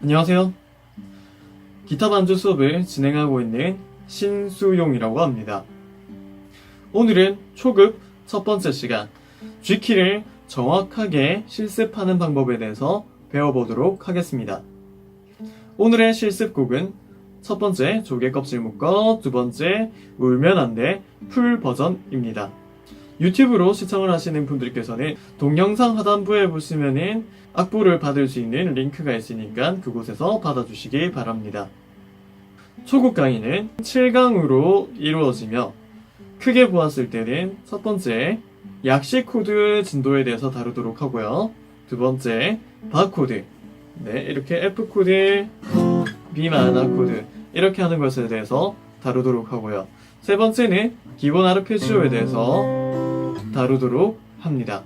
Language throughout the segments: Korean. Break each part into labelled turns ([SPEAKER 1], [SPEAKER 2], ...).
[SPEAKER 1] 안녕하세요. 기타 반주 수업을 진행하고 있는 신수용이라고 합니다. 오늘은 초급 첫 번째 시간 G키를 정확하게 실습하는 방법에 대해서 배워보도록 하겠습니다. 오늘의 실습곡은 첫 번째 조개 껍질 묶어, 두 번째 울면 안 돼 풀 버전입니다. 유튜브로 시청을 하시는 분들께서는 동영상 하단부에 보시면은 악보를 받을 수 있는 링크가 있으니까 그곳에서 받아주시기 바랍니다. 초급 강의는 7강으로 이루어지며 크게 보았을 때는 첫 번째 약시 코드 진도에 대해서 다루도록 하고요. 두 번째 바코드, 이렇게 F 코드, B 마이너 코드 이렇게 하는 것에 대해서 다루도록 하고요. 세 번째는 기본 아르페지오에 대해서 다루도록 합니다.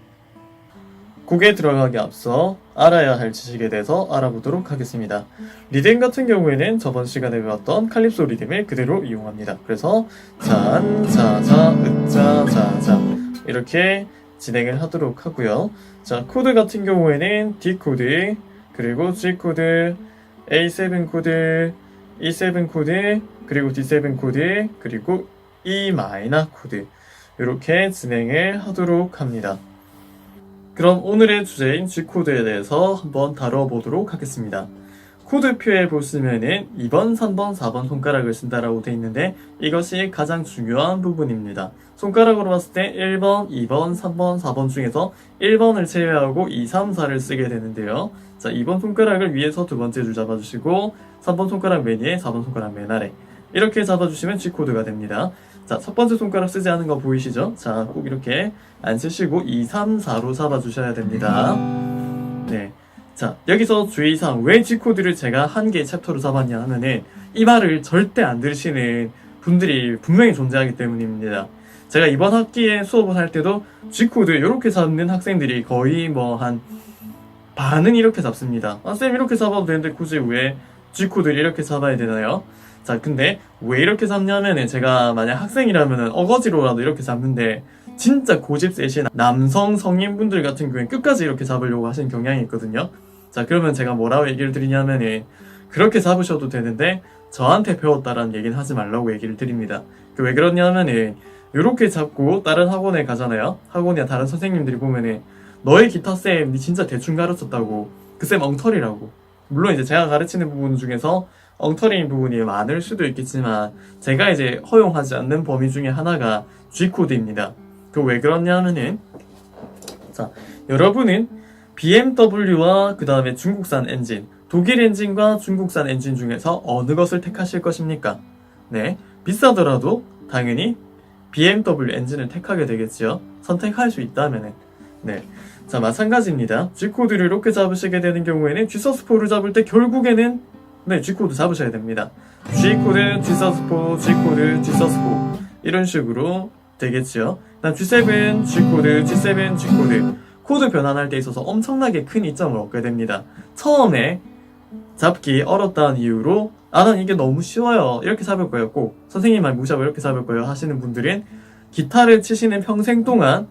[SPEAKER 1] 곡에 들어가기 앞서 알아야 할 지식에 대해서 알아보도록 하겠습니다. 리듬 같은 경우에는 저번 시간에 배웠던 칼립소 리듬을 그대로 이용합니다. 그래서 잔, 자자, 으자, 자자 이렇게 진행을 하도록 하고요. 자, 코드 같은 경우에는 D 코드, 그리고 G 코드, A7 코드, E7 코드, 그리고 D7 코드, 그리고 E 마이너 코드 이렇게 진행을 하도록 합니다. 그럼 오늘의 주제인 G코드에 대해서 한번 다뤄보도록 하겠습니다. 코드표에 보시면은 2번, 3번, 4번 손가락을 쓴다라고 되어 있는데 이것이 가장 중요한 부분입니다. 손가락으로 봤을 때 1번, 2번, 3번, 4번 중에서 1번을 제외하고 2, 3, 4를 쓰게 되는데요. 자, 2번 손가락을 위에서 두 번째 줄 잡아주시고 3번 손가락 맨 위에, 4번 손가락 맨 아래 이렇게 잡아주시면 G코드가 됩니다. 자, 첫 번째 손가락 쓰지 않은 거 보이시죠? 자, 꼭 이렇게 안 쓰시고 2, 3, 4로 잡아주셔야 됩니다. 네. 자, 여기서 주의사항, 왜 G코드를 제가 한 개의 챕터로 잡았냐 하면은 이 말을 절대 안 들으시는 분들이 분명히 존재하기 때문입니다. 제가 이번 학기에 수업을 할 때도 G코드 이렇게 잡는 학생들이 거의 뭐 한 반은 이렇게 잡습니다. 아, 쌤 이렇게 잡아도 되는데 굳이 왜 G코드를 이렇게 잡아야 되나요? 자, 근데 왜 이렇게 잡냐면은 제가 만약 학생이라면은 어거지로라도 이렇게 잡는데 진짜 고집 세신 남성 성인분들 같은 경우엔 끝까지 이렇게 잡으려고 하시는 경향이 있거든요. 자, 그러면 제가 뭐라고 얘기를 드리냐면은 그렇게 잡으셔도 되는데 저한테 배웠다라는 얘기는 하지 말라고 얘기를 드립니다. 왜 그러냐면은 이렇게 잡고 다른 학원에 가잖아요. 학원이나 다른 선생님들이 보면은 너의 기타쌤 니 진짜 대충 가르쳤다고, 그 쌤 엉터리라고. 물론 이제 제가 가르치는 부분 중에서 엉터리인 부분이 많을 수도 있겠지만 제가 이제 허용하지 않는 범위 중에 하나가 G코드입니다. 그 왜 그러냐면은 자, 여러분은 BMW와 그 다음에 중국산 엔진, 독일 엔진과 중국산 엔진 중에서 어느 것을 택하실 것입니까? 네, 비싸더라도 당연히 BMW 엔진을 택하게 되겠지요. 선택할 수 있다면은. 네, 자, 마찬가지입니다. G코드를 이렇게 잡으시게 되는 경우에는 G서스4를 잡을 때 결국에는 G코드 잡으셔야 됩니다. G코드, G서스4, G코드, G서스4 이런 식으로 되겠죠. 다음 G7, G코드, G7, G코드 코드 변환할 때 있어서 엄청나게 큰 이점을 얻게 됩니다. 처음에 잡기 어렵다는 이유로 난 이게 너무 쉬워요 이렇게 잡을 거예요, 꼭 선생님 말 무시하고 이렇게 잡을 거예요 하시는 분들은 기타를 치시는 평생 동안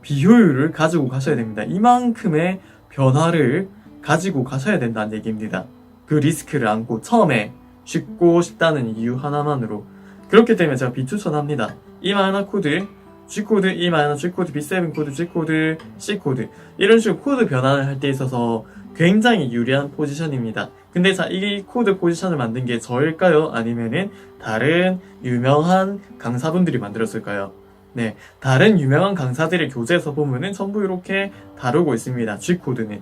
[SPEAKER 1] 비효율을 가지고 가셔야 됩니다. 이만큼의 변화를 가지고 가셔야 된다는 얘기입니다. 그 리스크를 안고 처음에 쉽고 쉽다는 이유 하나만으로. 그렇기 때문에 제가 비추천합니다. E 마이너 코드, G코드, E 마이너 G코드, B7 코드, G코드, C코드 이런 식으로 코드 변환을 할 때 있어서 굉장히 유리한 포지션입니다. 근데 자, 이 코드 포지션을 만든 게 저일까요? 아니면은 다른 유명한 강사분들이 만들었을까요? 네, 다른 유명한 강사들의 교재에서 보면은 전부 이렇게 다루고 있습니다. G코드는.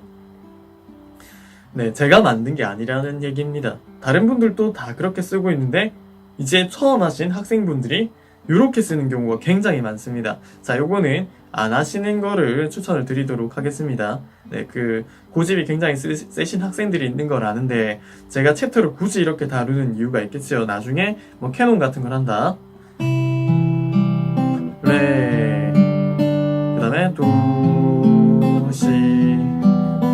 [SPEAKER 1] 네, 제가 만든 게 아니라는 얘기입니다. 다른 분들도 다 그렇게 쓰고 있는데 이제 처음 하신 학생분들이 이렇게 쓰는 경우가 굉장히 많습니다. 자, 요거는 안 하시는 거를 추천을 드리도록 하겠습니다. 네, 그 고집이 굉장히 세신 학생들이 있는 걸 아는데 제가 챕터를 굳이 이렇게 다루는 이유가 있겠죠. 나중에 뭐 캐논 같은 걸 한다. 레, 그 다음에 도, 시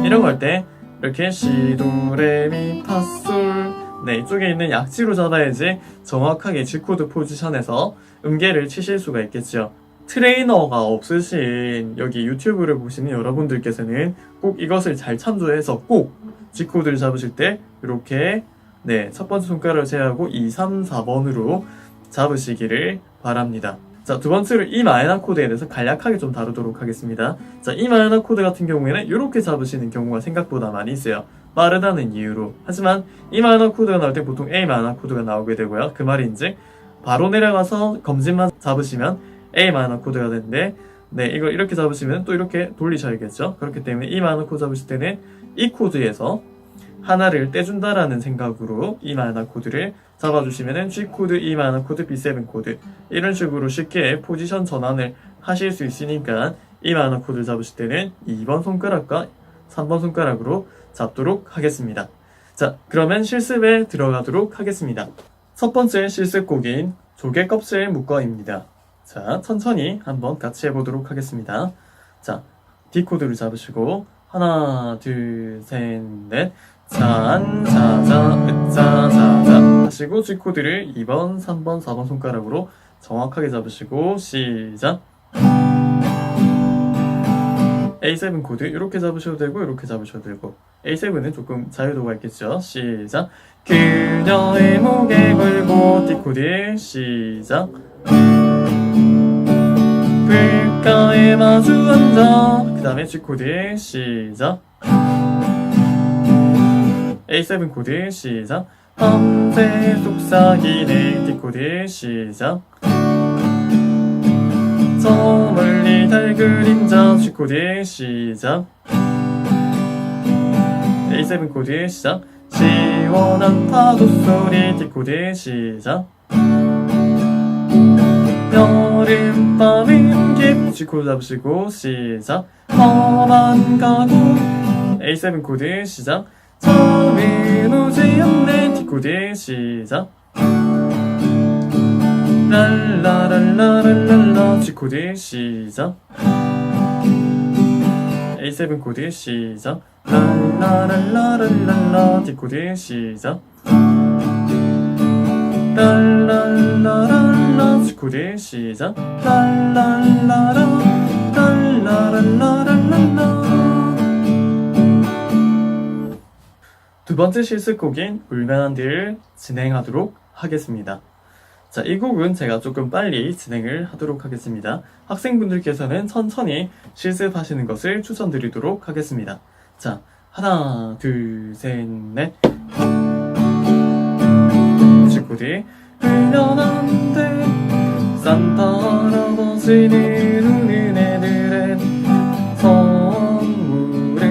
[SPEAKER 1] 이런 거 할 때 이렇게 시, 도, 레, 미, 파, 솔. 네, 이쪽에 있는 약지로 잡아야지 정확하게 G코드 포지션에서 음계를 치실 수가 있겠죠. 트레이너가 없으신 여기 유튜브를 보시는 여러분들께서는 꼭 이것을 잘 참조해서 꼭 G코드를 잡으실 때 이렇게 네, 첫 번째 손가락을 제외하고 2, 3, 4번으로 잡으시기를 바랍니다. 자, 두 번째로 이 마이너 코드에 대해서 간략하게 좀 다루도록 하겠습니다. 자, 이 마이너 코드 같은 경우에는 이렇게 잡으시는 경우가 생각보다 많이 있어요. 빠르다는 이유로. 하지만 이 마이너 코드가 나올 때 보통 A 마이너 코드가 나오게 되고요. 그 말인즉 바로 내려가서 검진만 잡으시면 A 마이너 코드가 되는데 네, 이걸 이렇게 잡으시면 또 이렇게 돌리셔야겠죠. 그렇기 때문에 이 마이너 코드 잡으실 때는 이 코드에서 하나를 떼준다라는 생각으로 E 마이너 코드를 잡아주시면은 G 코드, E 마이너 코드, B7 코드 이런 식으로 쉽게 포지션 전환을 하실 수 있으니까 E 마이너 코드를 잡으실 때는 2번 손가락과 3번 손가락으로 잡도록 하겠습니다. 자, 그러면 실습에 들어가도록 하겠습니다. 첫 번째 실습곡인 조개 껍질 묶어입니다. 자, 천천히 한번 같이 해보도록 하겠습니다. 자, D 코드를 잡으시고 하나, 둘, 셋, 넷 짠, 자자, 으짜, 자자 하시고 G 코드를 2번, 3번, 4번 손가락으로 정확하게 잡으시고 시작. A7 코드 이렇게 잡으셔도 되고 이렇게 잡으셔도 되고 A7은 조금 자유도가 있겠죠. 시작. 그녀의 목에 걸고 D 코드 시작. 불가에 마주 앉아 그 다음에 G 코드 시작. A7 코드 시작. 밤새 속삭이네 D 코드 시작. 저 멀리 달 그림자 G 코드 시작. A7 코드 시작. 시원한 파도 소리 D 코드 시작. 여름밤은 깊 G 코드 잡으시고 시작. 험한 가구 A7 코드 시작. 처음엔 오지 않네 D 코드 시작. 랄라랄라랄랄라 G 코드 시작. A7 코드 시작. 랄라랄라랄랄라 D 코드 시작. 랄랄라랄라 G 코드 시작. 랄랄라라 랄라랄라랄랄라. 두 번째 실습곡인 울면한 뒤를 진행하도록 하겠습니다. 자, 이 곡은 제가 조금 빨리 진행을 하도록 하겠습니다. 학생분들께서는 천천히 실습하시는 것을 추천드리도록 하겠습니다. 자, 하나, 둘, 셋, 넷. G 코드. 울면한 뒤 산타 할아버지는 우는 애들은 선물을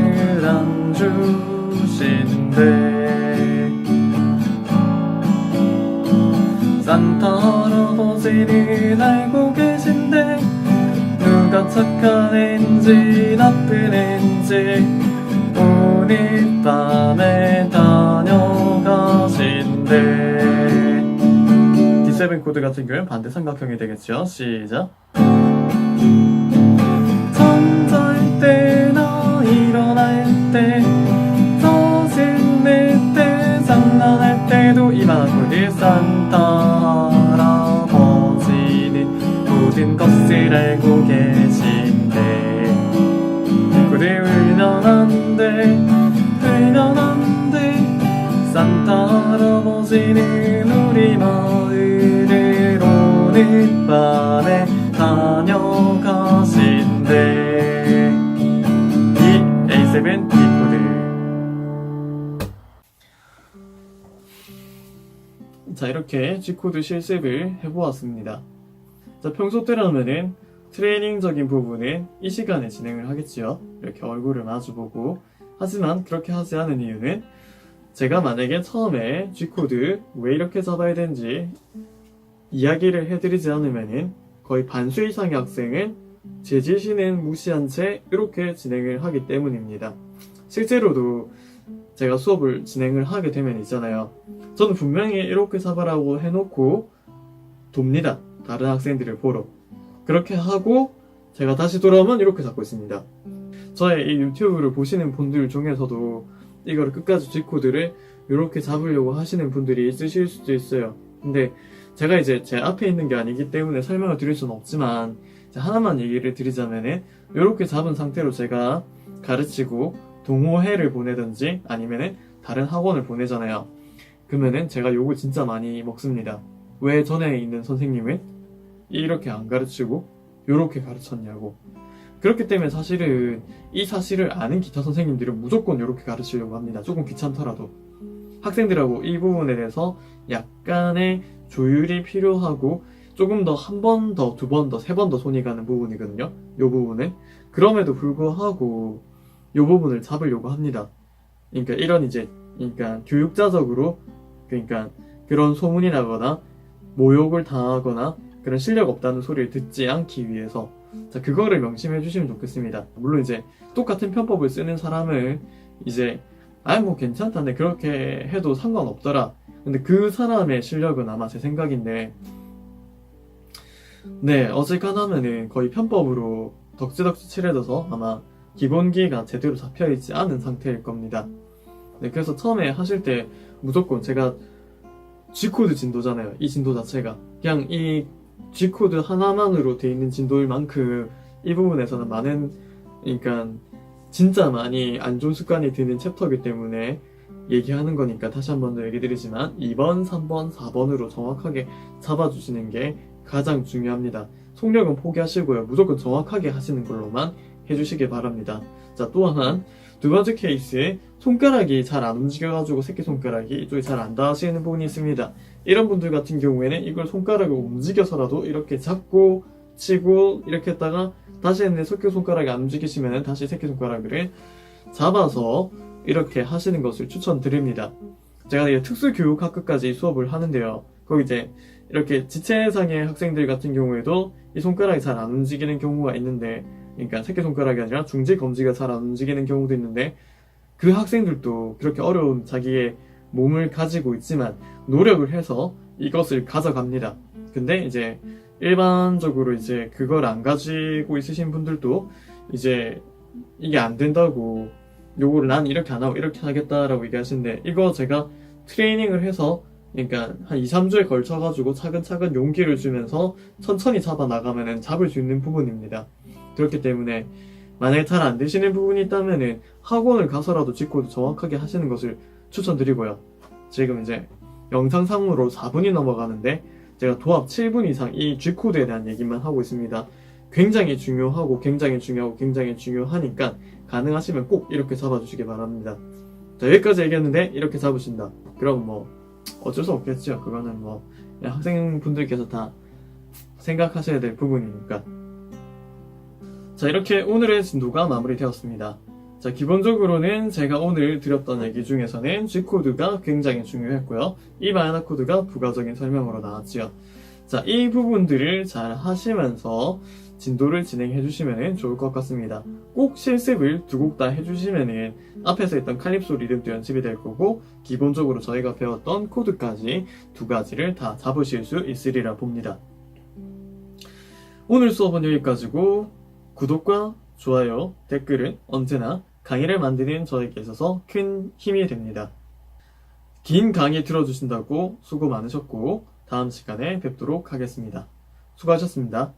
[SPEAKER 1] 안 주신대. 산타 할아버지는 알고 계신데 누가 착한 앤지 나쁜 앤지 오늘 밤에 다녀가신대. D7 코드 같은 경우는 반대 삼각형이 되겠죠. 시작. 잠잘 때나 일어날 때 정신 낼때 장난할 때도 이만한 코드. 산타 할아버지는 모든 것을 알고 계신데 코드 울면 안돼 울면 안돼. 산타 할아버지는 우리 마을을 오늘 밤에 다녀가신대. 이 A7 D 코드. 자, 이렇게 G코드 실습을 해보았습니다. 자, 평소 때라면은 트레이닝적인 부분은 이 시간에 진행을 하겠지요. 이렇게 얼굴을 마주보고. 하지만 그렇게 하지 않은 이유는 제가 만약에 처음에 G코드 왜 이렇게 잡아야 되는지 이야기를 해드리지 않으면은 거의 반수 이상의 학생은 제 지시는 무시한 채 이렇게 진행을 하기 때문입니다. 실제로도 제가 수업을 진행을 하게 되면 있잖아요. 저는 분명히 이렇게 잡아라고 해놓고 돕니다. 다른 학생들을 보러. 그렇게 하고 제가 다시 돌아오면 이렇게 잡고 있습니다. 저의 이 유튜브를 보시는 분들 중에서도 이거를 끝까지 G코드를 이렇게 잡으려고 하시는 분들이 있으실 수도 있어요. 근데 제가 이제 제 앞에 있는 게 아니기 때문에 설명을 드릴 수는 없지만 자, 하나만 얘기를 드리자면은 이렇게 잡은 상태로 제가 가르치고 동호회를 보내든지 아니면은 다른 학원을 보내잖아요. 그러면은 제가 욕을 진짜 많이 먹습니다. 왜 전에 있는 선생님은 이렇게 안 가르치고 이렇게 가르쳤냐고. 그렇기 때문에 사실은 이 사실을 아는 기타 선생님들은 무조건 이렇게 가르치려고 합니다. 조금 귀찮더라도. 학생들하고 이 부분에 대해서 약간의 조율이 필요하고 조금 더 한 번 더, 두 번 더, 세 번 더 손이 가는 부분이거든요. 이 부분은. 그럼에도 불구하고 이 부분을 잡으려고 합니다. 그러니까 이런 이제, 그러니까 교육자적으로, 그러니까 그런 소문이 나거나 모욕을 당하거나 그런 실력 없다는 소리를 듣지 않기 위해서 자, 그거를 명심해 주시면 좋겠습니다. 물론 이제 똑같은 편법을 쓰는 사람을 이제 아이 뭐 괜찮다네 그렇게 해도 상관없더라. 근데 그 사람의 실력은 아마 제 생각인데 네 어지간하면은 거의 편법으로 덕지덕지 칠해져서 아마 기본기가 제대로 잡혀있지 않은 상태일 겁니다. 네, 그래서 처음에 하실 때 무조건 제가 G코드 진도잖아요. 이 진도 자체가 그냥 이 G코드 하나만으로 돼 있는 진도일 만큼 이 부분에서는 많은 그러니까 진짜 많이 안 좋은 습관이 드는 챕터이기 때문에 얘기하는 거니까 다시 한 번 더 얘기 드리지만 2번, 3번, 4번으로 정확하게 잡아주시는 게 가장 중요합니다. 속력은 포기하시고요. 무조건 정확하게 하시는 걸로만 해주시길 바랍니다. 자, 또 하나 두 번째 케이스에 손가락이 잘 안 움직여가지고 새끼손가락이 이쪽이 잘 안 닿으시는 부분이 있습니다. 이런 분들 같은 경우에는 이걸 손가락을 움직여서라도 이렇게 잡고 치고 이렇게 했다가 다시 했는데 새끼손가락이 안 움직이시면 다시 새끼손가락을 잡아서 이렇게 하시는 것을 추천드립니다. 제가 이제 특수교육학과까지 수업을 하는데요. 거기 이제 이렇게 지체장애 학생들 같은 경우에도 이 손가락이 잘 안 움직이는 경우가 있는데 그러니까 새끼손가락이 아니라 중지, 검지가 잘 안 움직이는 경우도 있는데 그 학생들도 그렇게 어려운 자기의 몸을 가지고 있지만 노력을 해서 이것을 가져갑니다. 근데 이제 일반적으로 이제 그걸 안 가지고 있으신 분들도 이제 이게 안 된다고 요거를 난 이렇게 안 하고 이렇게 하겠다라고 얘기하시는데 이거 제가 트레이닝을 해서 그러니까 한 2, 3주에 걸쳐가지고 차근차근 용기를 주면서 천천히 잡아 나가면은 잡을 수 있는 부분입니다. 그렇기 때문에 만약에 잘 안 되시는 부분이 있다면은 학원을 가서라도 G코드 정확하게 하시는 것을 추천드리고요. 지금 이제 영상상으로 4분이 넘어가는데 제가 도합 7분 이상 이 G코드에 대한 얘기만 하고 있습니다. 굉장히 중요하고 굉장히 중요하고 굉장히 중요하니까 가능하시면 꼭 이렇게 잡아주시기 바랍니다. 자, 여기까지 얘기했는데 이렇게 잡으신다. 그럼 뭐 어쩔 수 없겠죠. 그거는 뭐 학생분들께서 다 생각하셔야 될 부분이니까. 자, 이렇게 오늘의 진도가 마무리되었습니다. 자, 기본적으로는 제가 오늘 드렸던 얘기 중에서는 G코드가 굉장히 중요했고요. 이 바이오나 코드가 부가적인 설명으로 나왔지요. 자, 이 부분들을 잘 하시면서 진도를 진행해 주시면 좋을 것 같습니다. 꼭 실습을 두 곡 다 해주시면 앞에서 했던 칼립소 리듬도 연습이 될 거고 기본적으로 저희가 배웠던 코드까지 두 가지를 다 잡으실 수 있으리라 봅니다. 오늘 수업은 여기까지고 구독과 좋아요, 댓글은 언제나 강의를 만드는 저에게 있어서 큰 힘이 됩니다. 긴 강의 들어주신다고 수고 많으셨고 다음 시간에 뵙도록 하겠습니다. 수고하셨습니다.